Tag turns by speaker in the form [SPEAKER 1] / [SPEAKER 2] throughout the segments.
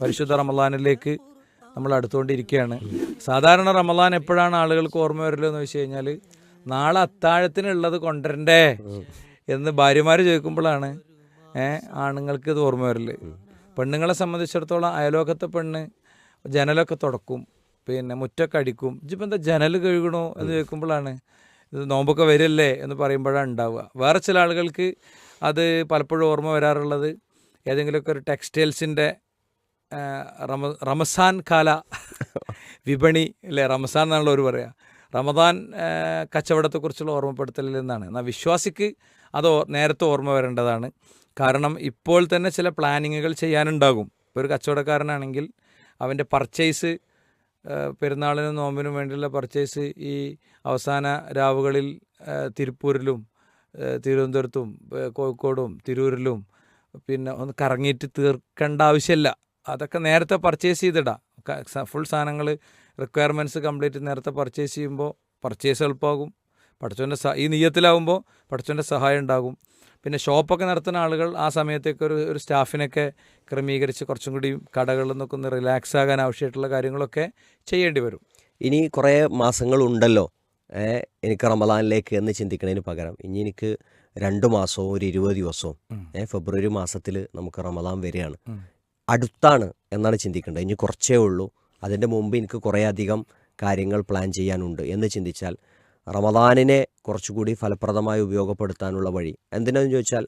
[SPEAKER 1] പരിശുദ്ധ റമദാനിലേക്ക് നമ്മൾ അടുത്തുകൊണ്ടിരിക്കുകയാണ്. സാധാരണ റമദാൻ എപ്പോഴാണ് ആളുകൾക്ക് ഓർമ്മ വരലെന്ന് വെച്ച് കഴിഞ്ഞാൽ നാളെ അത്താഴത്തിനുള്ളത് കൊണ്ടുവരണ്ടേ എന്ന് ഭാര്യമാർ ചോദിക്കുമ്പോഴാണ് ആണുങ്ങൾക്ക് ഇത് ഓർമ്മ വരല്. പെണ്ണുങ്ങളെ സംബന്ധിച്ചിടത്തോളം അയലോക്കത്തെ പെണ്ണ് ജനലൊക്കെ തുടക്കും, പിന്നെ മുറ്റൊക്കെ അടിക്കും. ഇപ്പം എന്താ ജനൽ കഴുകണോ എന്ന് ചോദിക്കുമ്പോഴാണ് ഇത് നോമ്പൊക്കെ വരില്ലേ എന്ന് പറയുമ്പോഴാണ് ഉണ്ടാവുക. വേറെ ചില ആളുകൾക്ക് അത് പലപ്പോഴും ഓർമ്മ വരാറുള്ളത് ഏതെങ്കിലുമൊക്കെ ഒരു ടെക്സ്റ്റൈൽസിൻ്റെ റമസാൻ കാല വിപണി അല്ലേ, റമസാൻ എന്നാണല്ലോ അവർ പറയുക, റമദാൻ കച്ചവടത്തെക്കുറിച്ചുള്ള ഓർമ്മപ്പെടുത്തലിൽ നിന്നാണ്. എന്നാൽ വിശ്വാസിക്ക് അത് നേരത്തെ ഓർമ്മ വരേണ്ടതാണ്. കാരണം ഇപ്പോൾ തന്നെ ചില പ്ലാനിങ്ങുകൾ ചെയ്യാനുണ്ടാകും. ഇപ്പോൾ ഒരു കച്ചവടക്കാരനാണെങ്കിൽ അവൻ്റെ പർച്ചേസ്, പെരുന്നാളിനും നോമ്പിനും വേണ്ടിയുള്ള പർച്ചേസ് ഈ അവസാന രാവുകളിൽ തിരുപ്പൂരിലും തിരുവനന്തപുരത്തും കോഴിക്കോടും തിരൂരിലും പിന്നെ ഒന്ന് കറങ്ങിയിട്ട് തീർക്കേണ്ട ആവശ്യമില്ല. അതൊക്കെ നേരത്തെ പർച്ചേസ് ചെയ്തിടാം. ഫുൾ സാധനങ്ങൾ റിക്വയർമെൻറ്റ്സ് കംപ്ലീറ്റ് നേരത്തെ പർച്ചേസ് ചെയ്യുമ്പോൾ പർച്ചേസ് എളുപ്പമാകും. പഠിച്ചവൻ്റെ ഈ നീയത്തിലാവുമ്പോൾ പഠിച്ചവൻ്റെ സഹായം ഉണ്ടാകും. പിന്നെ ഷോപ്പൊക്കെ നടത്തുന്ന ആളുകൾ ആ സമയത്തേക്ക് ഒരു സ്റ്റാഫിനൊക്കെ ക്രമീകരിച്ച് കുറച്ചും കൂടി കടകളിൽ നിന്നൊക്കെ ഒന്ന് റിലാക്സ് ആകാൻ ആവശ്യമായിട്ടുള്ള കാര്യങ്ങളൊക്കെ ചെയ്യേണ്ടി വരും.
[SPEAKER 2] ഇനി കുറേ മാസങ്ങളുണ്ടല്ലോ എനിക്ക് റമദാനിലേക്ക് എന്ന് ചിന്തിക്കുന്നതിന് പകരം ഇനി എനിക്ക് 2 മാസവും ഒരു 20 ദിവസവും ഫെബ്രുവരി മാസത്തിൽ നമുക്ക് റമദാൻ വരികയാണ്, അടുത്താണ് എന്നാണ് ചിന്തിക്കേണ്ടത്. ഇനി കുറച്ചേ ഉള്ളൂ, അതിൻ്റെ മുമ്പ് എനിക്ക് കുറേ അധികം കാര്യങ്ങൾ പ്ലാൻ ചെയ്യാനുണ്ട് എന്ന് ചിന്തിച്ചാൽ റമദാനിനെ കുറച്ചുകൂടി ഫലപ്രദമായി ഉപയോഗപ്പെടുത്താനുള്ള വഴി എന്തിനാണെന്ന് ചോദിച്ചാൽ,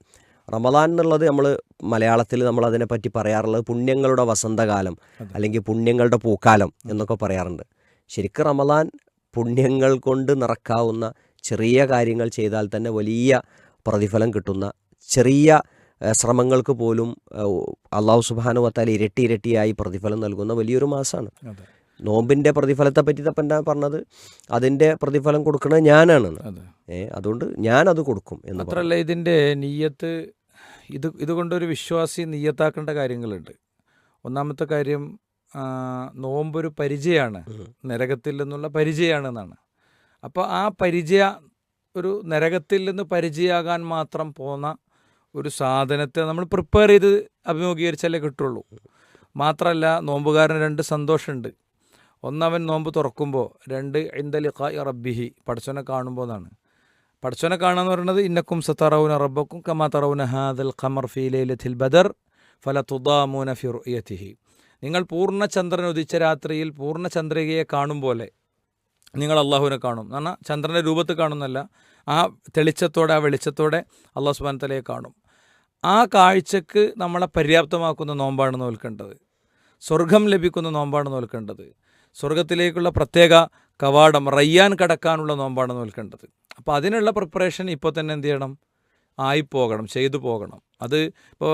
[SPEAKER 2] റമദാൻ എന്നുള്ളത് നമ്മൾ മലയാളത്തിൽ നമ്മളതിനെപ്പറ്റി പറയാറുള്ളത് പുണ്യങ്ങളുടെ വസന്തകാലം അല്ലെങ്കിൽ പുണ്യങ്ങളുടെ പൂക്കാലം എന്നൊക്കെ പറയാറുണ്ട്. ശരിക്കും റമദാൻ പുണ്യങ്ങൾ കൊണ്ട് നിറക്കാവുന്ന ചെറിയ കാര്യങ്ങൾ ചെയ്താൽ തന്നെ വലിയ പ്രതിഫലം കിട്ടുന്ന, ചെറിയ ശ്രമങ്ങൾക്ക് പോലും അള്ളാഹു സുബ്ഹാനഹു വ തആല ഇരട്ടിയായി പ്രതിഫലം നൽകുന്ന വലിയൊരു മാസമാണ്. നോമ്പിൻ്റെ പ്രതിഫലത്തെ പറ്റി തപ്പൻ പറഞ്ഞത് അതിൻ്റെ പ്രതിഫലം കൊടുക്കുന്നത് ഞാനാണ്. അതുകൊണ്ട് ഞാനത് കൊടുക്കും എന്ന്
[SPEAKER 1] മാത്രമല്ല, ഇതിൻ്റെ നീയത്ത് ഇതുകൊണ്ടൊരു വിശ്വാസി നീയത്താക്കേണ്ട കാര്യങ്ങളുണ്ട്. ഒന്നാമത്തെ കാര്യം, നോമ്പൊരു പരിചയമാണ്, നരകത്തിൽ നിന്നുള്ള പരിചയമാണെന്നാണ്. അപ്പോൾ ആ ഒരു നരകത്തിൽ നിന്ന് പരിചയമാകാൻ മാത്രം പോന്ന ഒരു സാധനത്തെ നമ്മൾ പ്രിപ്പയർ ചെയ്ത് അഭിമുഖീകരിച്ചാലേ കിട്ടുള്ളൂ. മാത്രമല്ല, നോമ്പുകാരന് 2 സന്തോഷമുണ്ട്. ഒന്നവൻ നോമ്പ് തുറക്കുമ്പോൾ, 2 ഇൻദ ലിഖാഇ റബ്ബിഹി, പടച്ചോനെ കാണുമ്പോൾ എന്നാണ്. പടച്ചോനെ കാണുക എന്ന് പറയുന്നത് ഇന്നക്കും സതറൗന റബ്ബക്കും കമാ തറൗന ഹാദൽ ഖമർ ഫീ ലൈലത്തിൽ ബദർ ഫലതുദാമൂന ഫി റുഅയതിഹി. നിങ്ങൾ പൂർണ്ണചന്ദ്രൻ ഉദിച്ച രാത്രിയിൽ പൂർണ്ണചന്ദ്രികയെ കാണും പോലെ നിങ്ങൾ അള്ളാഹുവിനെ കാണും എന്ന് പറഞ്ഞാൽ ചന്ദ്രൻ്റെ രൂപത്തിൽ കാണുന്നല്ല, ആ തെളിച്ചത്തോടെ, ആ വെളിച്ചത്തോടെ അള്ളാഹു സുബ്ഹാനഹു വ തആലയെ കാണും. ആ കാഴ്ചക്ക് നമ്മളെ പര്യാപ്തമാക്കുന്ന നോമ്പാണ് നോൽക്കേണ്ടത്. സ്വർഗം ലഭിക്കുന്ന നോമ്പാണ് നോൽക്കേണ്ടത്. സ്വർഗത്തിലേക്കുള്ള പ്രത്യേക കവാടം റയ്യാൻ കടക്കാനുള്ള നോമ്പാണ് നോൽക്കേണ്ടത്. അപ്പോൾ അതിനുള്ള പ്രിപ്പറേഷൻ ഇപ്പോൾ തന്നെ എന്ത് ചെയ്യണം, ആയിപ്പോകണം, ചെയ്തു പോകണം. അത് ഇപ്പോൾ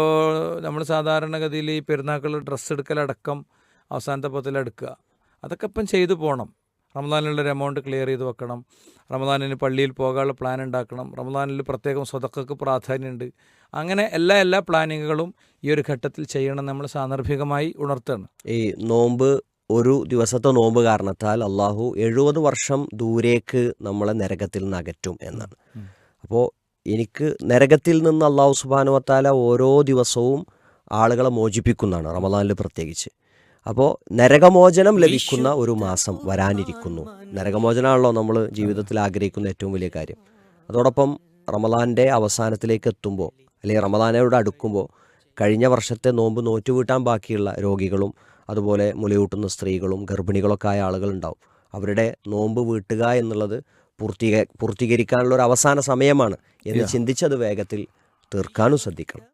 [SPEAKER 1] നമ്മൾ സാധാരണഗതിയിൽ ഈ പെരുന്നാക്കൾ ഡ്രസ്സ് എടുക്കലടക്കം അവസാനത്തെ പത്തിലെടുക്കുക, അതൊക്കെ ഇപ്പം ചെയ്തു പോകണം. റമദാനിലുള്ളൊരു എമൗണ്ട് ക്ലിയർ ചെയ്ത് വെക്കണം. റമദാനിന് പള്ളിയിൽ പോകാനുള്ള പ്ലാൻ ഉണ്ടാക്കണം. റമദാനിൽ പ്രത്യേകം സ്വതക്കക്ക് പ്രാധാന്യമുണ്ട്. അങ്ങനെ എല്ലാ പ്ലാനിങ്ങുകളും ഈ ഒരു ഘട്ടത്തിൽ ചെയ്യണം നമ്മൾ സാന്ദർഭികമായി ഉണർത്തുകയാണ്.
[SPEAKER 2] ഈ നോമ്പ്, ഒരു ദിവസത്തെ നോമ്പ് കാരണത്താൽ അള്ളാഹു 70 വർഷം ദൂരേക്ക് നമ്മളെ നരകത്തിൽ നിന്ന് അകറ്റും എന്നാണ്. അപ്പോൾ എനിക്ക് നരകത്തിൽ നിന്ന് അള്ളാഹു സുബ്ഹാനഹു വ തആല ഓരോ ദിവസവും ആളുകളെ മോചിപ്പിക്കുന്നതാണ്, റമദാനിൽ പ്രത്യേകിച്ച്. അപ്പോൾ നരകമോചനം ലഭിക്കുന്ന ഒരു മാസം വരാനിരിക്കുന്നു. നരകമോചനമാണല്ലോ നമ്മൾ ജീവിതത്തിൽ ആഗ്രഹിക്കുന്ന ഏറ്റവും വലിയ കാര്യം. അതോടൊപ്പം റമദാൻ്റെ അവസാനത്തിലേക്ക് എത്തുമ്പോൾ അല്ലെങ്കിൽ റമദാനോട് അടുക്കുമ്പോൾ കഴിഞ്ഞ വർഷത്തെ നോമ്പ് നോറ്റുവീട്ടാൻ ബാക്കിയുള്ള രോഗികളും അതുപോലെ മുലയൂട്ടുന്ന സ്ത്രീകളും ഗർഭിണികളൊക്കെ ആയ ആളുകളുണ്ടാവും. അവരുടെ നോമ്പ് വീട്ടുക എന്നുള്ളത് പൂർത്തീകരിക്കാനുള്ള ഒരു അവസാന സമയമാണ് എന്ന് ചിന്തിച്ചത് വേഗത്തിൽ തീർക്കാനും ശ്രദ്ധിക്കണം.